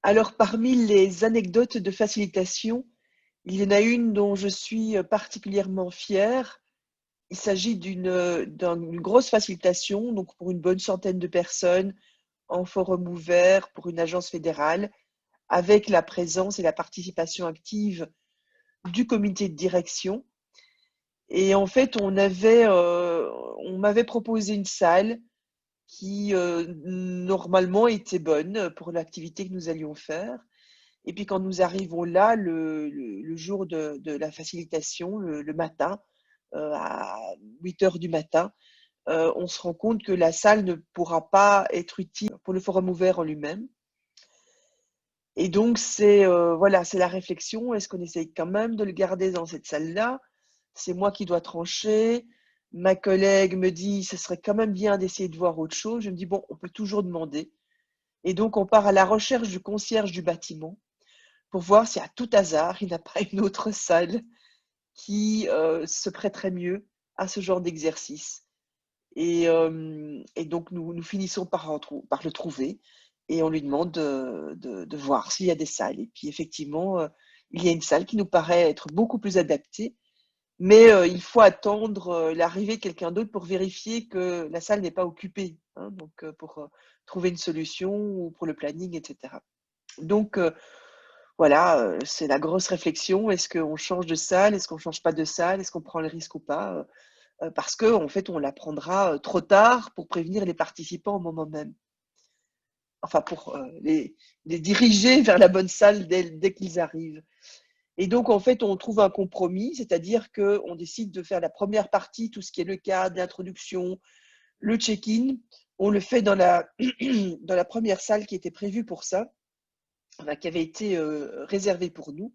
Alors, parmi les anecdotes de facilitation, il y en a une dont je suis particulièrement fière. Il s'agit d'une grosse facilitation, donc pour une bonne centaine de personnes, en forum ouvert pour une agence fédérale, avec la présence et la participation active du comité de direction. Et en fait, on m'avait proposé une salle qui normalement était bonne pour l'activité que nous allions faire. Et puis quand nous arrivons là, le jour de la facilitation, le matin, à 8 heures du matin, on se rend compte que la salle ne pourra pas être utile pour le forum ouvert en lui-même. Et donc voilà, c'est la réflexion. Est-ce qu'on essaye quand même de le garder dans cette salle-là? C'est moi qui dois trancher. Ma collègue me dit, ce serait quand même bien d'essayer de voir autre chose. Je me dis, bon, on peut toujours demander. Et donc, on part à la recherche du concierge du bâtiment pour voir si à tout hasard, il n'a pas une autre salle qui se prêterait mieux à ce genre d'exercice. Et donc, nous finissons par le trouver et on lui demande de voir s'il y a des salles. Et puis, effectivement, il y a une salle qui nous paraît être beaucoup plus adaptée, mais il faut attendre l'arrivée de quelqu'un d'autre pour vérifier que la salle n'est pas occupée, hein, donc pour trouver une solution ou pour le planning, etc. Donc, voilà, c'est la grosse réflexion. Est-ce qu'on change de salle? Est-ce qu'on change pas de salle? Est-ce qu'on prend le risque ou pas? Parce qu'en fait, on la prendra trop tard pour prévenir les participants au moment même. Enfin, pour les diriger vers la bonne salle dès qu'ils arrivent. Et donc, en fait, on trouve un compromis, c'est-à-dire qu'on décide de faire la première partie, tout ce qui est le cadre, l'introduction, le check-in. On le fait dans dans la première salle qui était prévue pour ça, enfin, qui avait été réservée pour nous.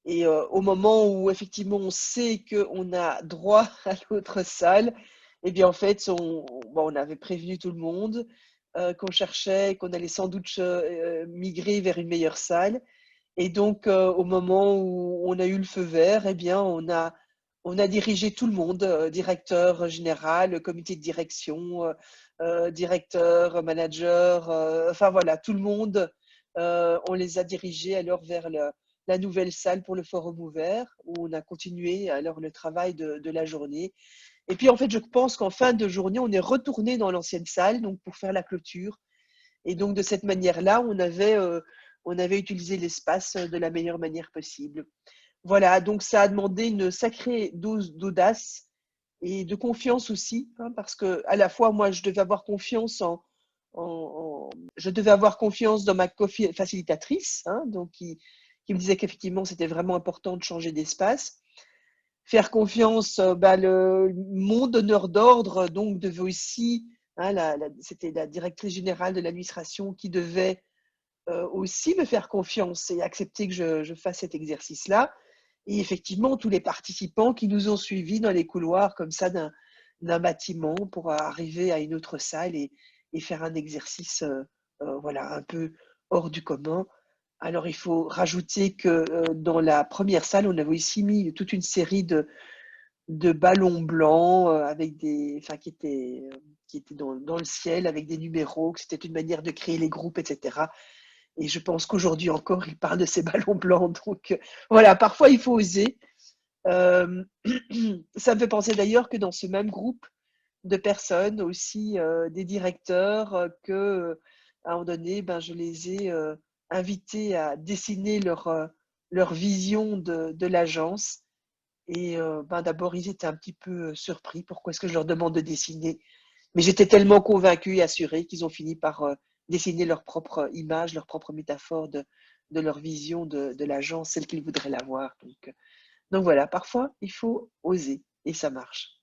Et au moment où effectivement on sait qu'on a droit à l'autre salle, eh bien en fait on avait prévenu tout le monde qu'on cherchait, qu'on allait sans doute migrer vers une meilleure salle. Et donc au moment où on a eu le feu vert, eh bien on a dirigé tout le monde, directeur général, comité de direction, directeur, manager, enfin voilà, tout le monde, on les a dirigés alors vers la nouvelle salle pour le forum ouvert, où on a continué alors le travail de la journée. Et puis en fait, je pense qu'en fin de journée, on est retourné dans l'ancienne salle donc pour faire la clôture. Et donc de cette manière-là, on avait utilisé l'espace de la meilleure manière possible. Voilà, donc ça a demandé une sacrée dose d'audace et de confiance aussi, hein, parce que à la fois moi je devais avoir confiance je devais avoir confiance dans ma facilitatrice, hein, donc qui me disait qu'effectivement c'était vraiment important de changer d'espace. Faire confiance, mon donneur d'ordre donc devait aussi, hein, c'était la directrice générale de l'administration qui devait aussi me faire confiance et accepter que je fasse cet exercice-là. Et effectivement, tous les participants qui nous ont suivis dans les couloirs comme ça d'un bâtiment pour arriver à une autre salle et faire un exercice voilà, un peu hors du commun. Alors, il faut rajouter que dans la première salle, on avait aussi mis toute une série de ballons blancs avec enfin, qui étaient dans le ciel avec des numéros, que c'était une manière de créer les groupes, etc. Et je pense qu'aujourd'hui encore, il parle de ces ballons blancs. Donc voilà, parfois il faut oser. Euh, Ça me fait penser d'ailleurs que dans ce même groupe de personnes, aussi des directeurs, à un moment donné, je les ai invités à dessiner leur vision de l'agence. Et d'abord, ils étaient un petit peu surpris. Pourquoi est-ce que je leur demande de dessiner? Mais j'étais tellement convaincue et assurée qu'ils ont fini par dessiner leur propre image, leur propre métaphore de leur vision de l'agence, celle qu'ils voudraient l'avoir. Donc voilà, parfois, il faut oser et ça marche.